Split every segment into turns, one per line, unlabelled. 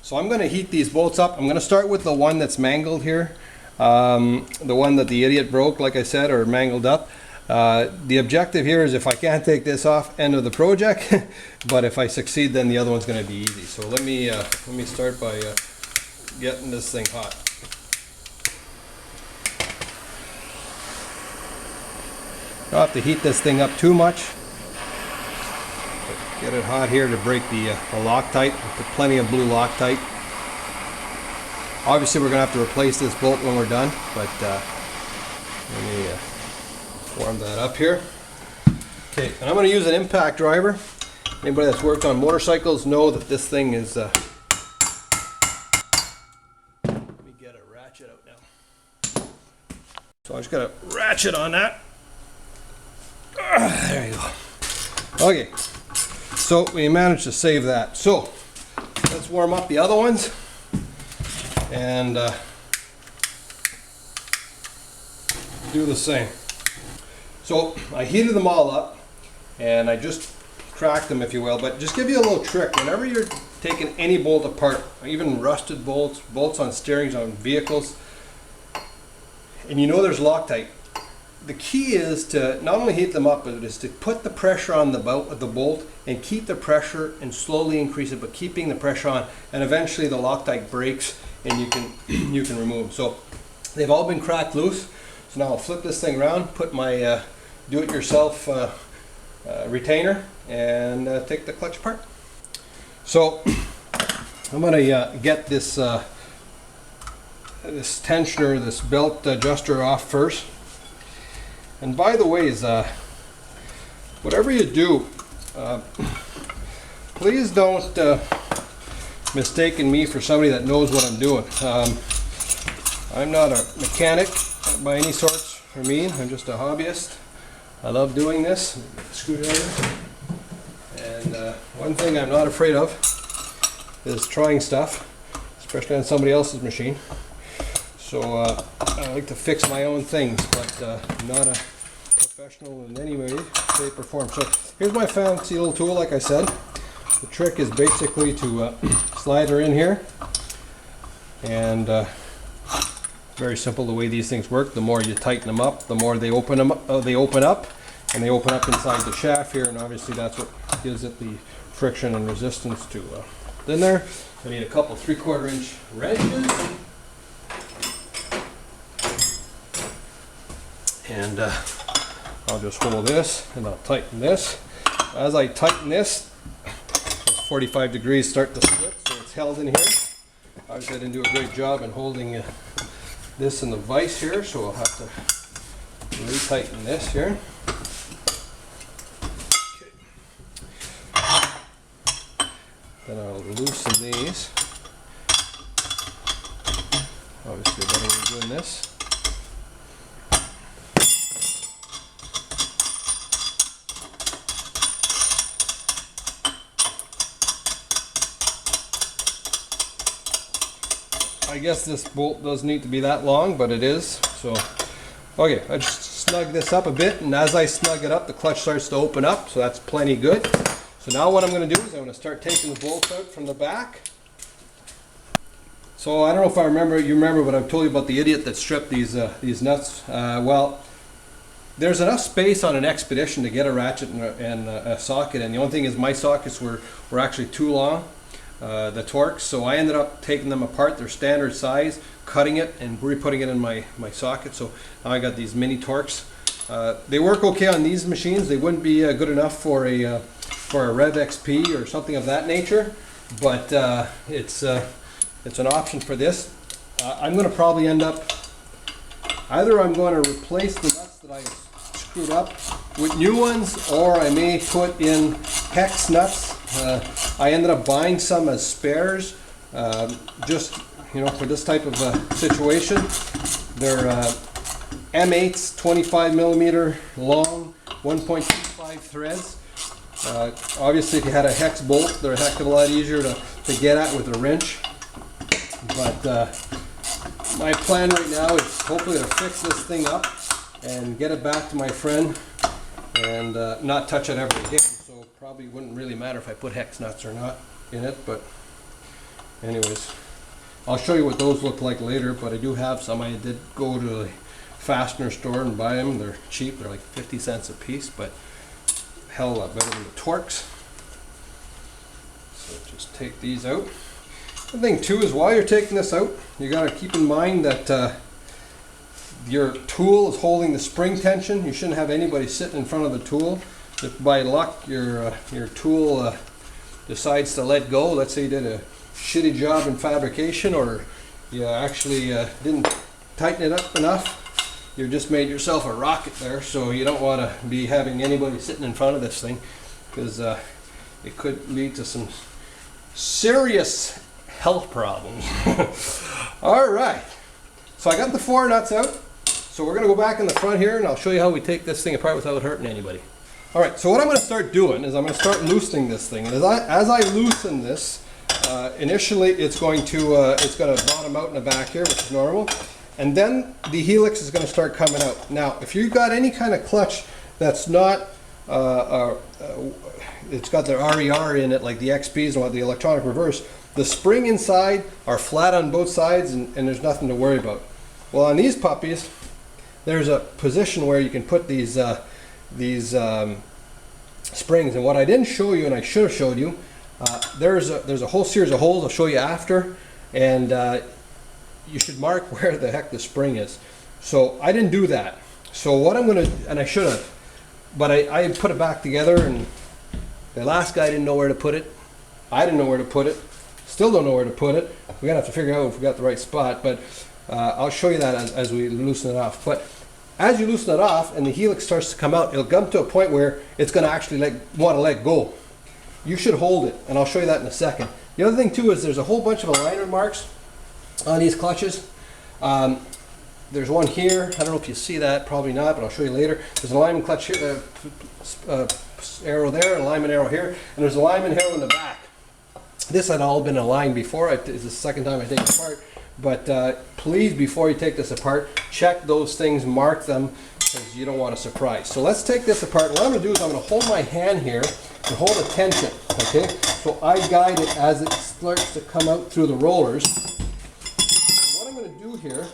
So I'm going to heat these bolts up. I'm going to start with the one that's mangled here. The one that the idiot broke, like I said, or mangled up. The objective here is if I can't take this off, end of the project. But if I succeed, then the other one's going to be easy. So let me start by getting this thing hot. I don't have to heat this thing up too much. Get it hot here to break the Loctite. Put plenty of blue Loctite. Obviously we're going to have to replace this bolt when we're done, but let me warm that up here. Okay, and I'm going to use an impact driver. Anybody that's worked on motorcycles know that this thing is... let me get a ratchet out now. So I just got a ratchet on that. There you go. Okay, so we managed to save that. So let's warm up the other ones. And do the same. So I heated them all up and I just cracked them, if you will, but just give you a little trick. Whenever you're taking any bolt apart, even rusted bolts, bolts on steerings on vehicles, and you know there's Loctite, the key is to not only heat them up, but it is to put the pressure on the bolt and keep the pressure and slowly increase it, but keeping the pressure on, and eventually the Loctite breaks and you can remove them. So they've all been cracked loose. So now I'll flip this thing around, put my do-it-yourself retainer, and take the clutch apart. So I'm going to get this this tensioner, this belt adjuster off first. And by the way, whatever you do, please don't mistake me for somebody that knows what I'm doing. I'm not a mechanic by any sorts or mean. I'm just a hobbyist. I love doing this. Screwdriver. And one thing I'm not afraid of is trying stuff, especially on somebody else's machine. So I like to fix my own things, but I'm not a professional in any way, shape, or form. So here's my fancy little tool, like I said. The trick is basically to slide her in here, and very simple the way these things work. The more you tighten them up, the more they open up, and they open up inside the shaft here, and obviously that's what gives it the friction and resistance to in there. I need a couple 3/4 inch wrenches, and I'll just hold this and I'll tighten this. As I tighten this, those 45 degrees start to slip, so it's held in here. Obviously I didn't do a great job in holding this in the vise here, so I'll have to re-tighten this here. Okay. Then I'll loosen these. Obviously better than doing this. I guess this bolt doesn't need to be that long, but it is. So, okay, I just snug this up a bit, and as I snug it up, the clutch starts to open up, so that's plenty good. So now what I'm going to do is I'm going to start taking the bolts out from the back. So I don't know if you remember what I've told you about the idiot that stripped these nuts. Well, there's enough space on an Expedition to get a ratchet and a socket, and the only thing is my sockets were actually too long. The Torx, so I ended up taking them apart, their standard size, cutting it and re-putting it in my socket. So now I got these mini Torx. They work okay on these machines. They wouldn't be good enough for a Rev XP or something of that nature, but it's an option for this. I'm going to probably end up, either I'm going to replace the nuts that I screwed up with new ones, or I may put in hex nuts. I ended up buying some as spares, just for this type of situation. They're M8s, 25 millimeter long, 1.25 threads. Obviously, if you had a hex bolt, they're a heck of a lot easier to get at with a wrench. But my plan right now is hopefully to fix this thing up and get it back to my friend and not touch it ever again. So probably wouldn't really matter if I put hex nuts or not in it, but anyways, I'll show you what those look like later, but I do have some. I did go to the fastener store and buy them. They're cheap, they're like 50 cents a piece, but hell of a lot better than the Torx. So just take these out. The thing too is, while you're taking this out, you got to keep in mind that your tool is holding the spring tension. You shouldn't have anybody sitting in front of the tool. If by luck your tool decides to let go, let's say you did a shitty job in fabrication, or you actually didn't tighten it up enough, you just made yourself a rocket there. So you don't want to be having anybody sitting in front of this thing, because it could lead to some serious health problems. All right, so I got the 4 nuts out. So we're going to go back in the front here, and I'll show you how we take this thing apart without hurting anybody. All right, so what I'm going to start doing is I'm going to start loosening this thing. And as I loosen this, initially it's going to bottom out in the back here, which is normal. And then the Helix is going to start coming out. Now, if you've got any kind of clutch that's not, it's got the RER in it, like the XPs or the electronic reverse, the spring inside are flat on both sides, and there's nothing to worry about. Well, on these puppies, there's a position where you can put these springs, and what I didn't show you, and I should have showed you, there's a whole series of holes I'll show you after, and you should mark where the heck the spring is. So I didn't do that. So what I'm going to, and I should have, but I put it back together, and the last guy didn't know where to put it. I didn't know where to put it. Still don't know where to put it. We're going to have to figure out if we got the right spot, but I'll show you that as we loosen it off. But as you loosen it off and the Helix starts to come out, it'll come to a point where it's going to actually want to let go. You should hold it, and I'll show you that in a second. The other thing too is there's a whole bunch of alignment marks on these clutches. There's one here. I don't know if you see that, probably not, but I'll show you later. There's an alignment clutch here, arrow there, an alignment arrow here, and there's an alignment arrow in the back. This had all been aligned before. It's the second time I take it apart. But please, before you take this apart, check those things, mark them, because you don't want a surprise. So let's take this apart. What I'm going to do is I'm going to hold my hand here and hold the tension. Okay, so I guide it as it starts to come out through the rollers. And what I'm going to do here,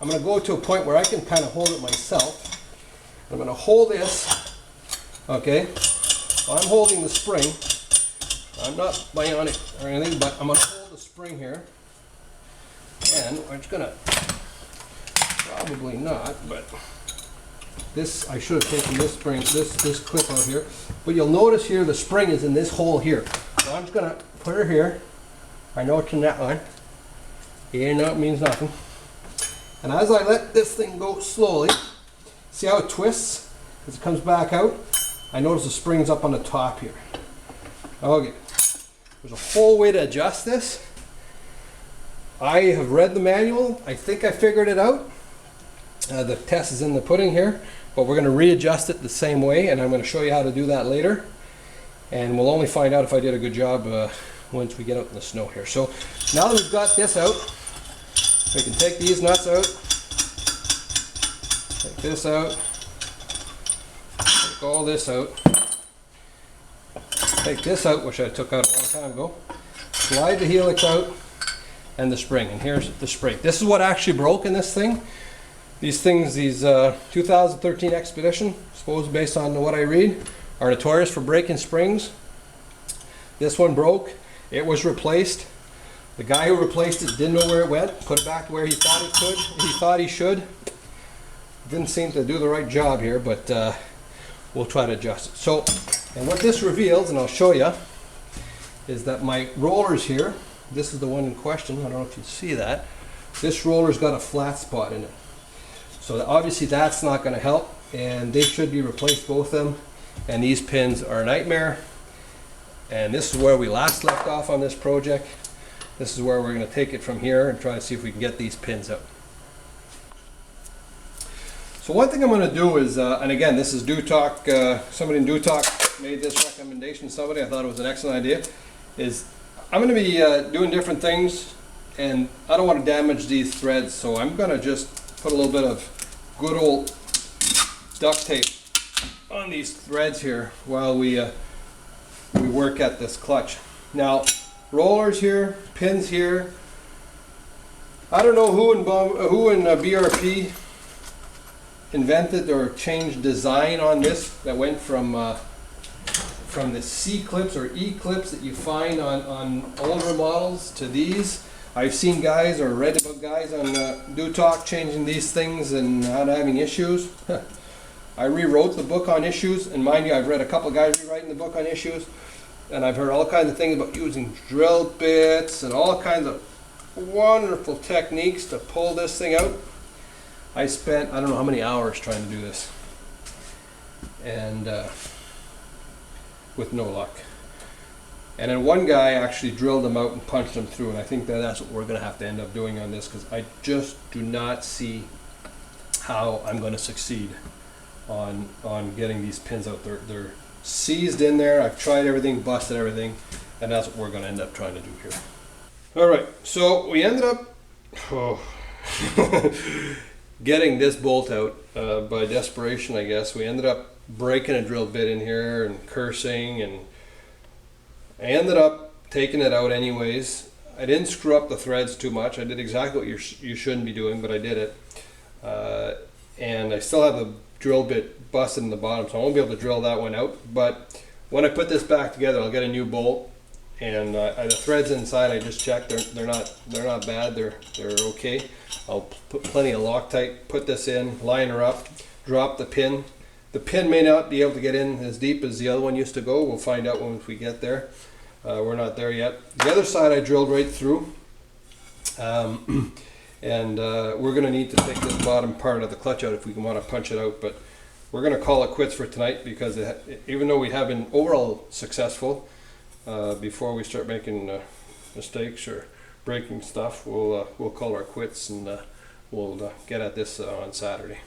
I'm going to go to a point where I can kind of hold it myself. I'm going to hold this. Okay, I'm holding the spring. I'm not bionic or anything, but I'm going to hold the spring here. And I'm just gonna, probably not, but this, I should have taken this spring, this clip out here. But you'll notice here the spring is in this hole here. So I'm just gonna put her here. I know it's in that one. Yeah, no, it means nothing. And as I let this thing go slowly, see how it twists as it comes back out? I notice the spring's up on the top here. Okay, there's a whole way to adjust this. I have read the manual. I think I figured it out. The test is in the pudding here, but we're going to readjust it the same way, and I'm going to show you how to do that later. And we'll only find out if I did a good job once we get out in the snow here. So now that we've got this out, we can take these nuts out, take this out, take all this out, take this out, which I took out a long time ago, slide the Helix out, and the spring. And here's the spring. This is what actually broke in this thing. These things, these 2013 Expedition, supposed based on what I read, are notorious for breaking springs. This one broke. It was replaced. The guy who replaced it didn't know where it went. Put it back to where he thought it could. He thought he should. Didn't seem to do the right job here, but we'll try to adjust it. So, and what this reveals, and I'll show you, is that my rollers here, this is the one in question. I don't know if you see that. This roller's got a flat spot in it. So obviously that's not going to help, and they should be replaced, both of them. And these pins are a nightmare. And this is where we last left off on this project. This is where we're going to take it from here and try to see if we can get these pins out. So one thing I'm going to do is, and again, this is Do Talk, somebody in Do Talk made this recommendation to somebody. I thought it was an excellent idea. Is I'm going to be doing different things, and I don't want to damage these threads, so I'm going to just put a little bit of good old duct tape on these threads here while we work at this clutch. Now, rollers here, pins here. I don't know who in BRP invented or changed design on this that went from the C clips or E clips that you find on older models to these. I've seen guys or read about guys on Do Talk changing these things and not having issues. I rewrote the book on issues, and mind you, I've read a couple of guys rewriting the book on issues, and I've heard all kinds of things about using drill bits and all kinds of wonderful techniques to pull this thing out. I spent, I don't know how many hours trying to do this, and with no luck. And then one guy actually drilled them out and punched them through, and I think that's what we're going to have to end up doing on this, because I just do not see how I'm going to succeed on getting these pins out. They're seized in there. I've tried everything, busted everything, and that's what we're going to end up trying to do here. All right, so we ended up getting this bolt out by desperation, I guess. We ended up breaking a drill bit in here and cursing, and I ended up taking it out anyways. I didn't screw up the threads too much. I did exactly what you shouldn't be doing, but I did it. And I still have the drill bit busted in the bottom, so I won't be able to drill that one out. But when I put this back together, I'll get a new bolt. And the threads inside, I just checked. They're not bad. They're okay. I'll put plenty of Loctite. Put this in, line her up, drop the pin. The pin may not be able to get in as deep as the other one used to go. We'll find out once we get there. We're not there yet. The other side I drilled right through. And we're going to need to take this bottom part of the clutch out if we want to punch it out. But we're going to call it quits for tonight, because even though we have been overall successful, before we start making mistakes or breaking stuff, we'll call our quits, and we'll get at this on Saturday.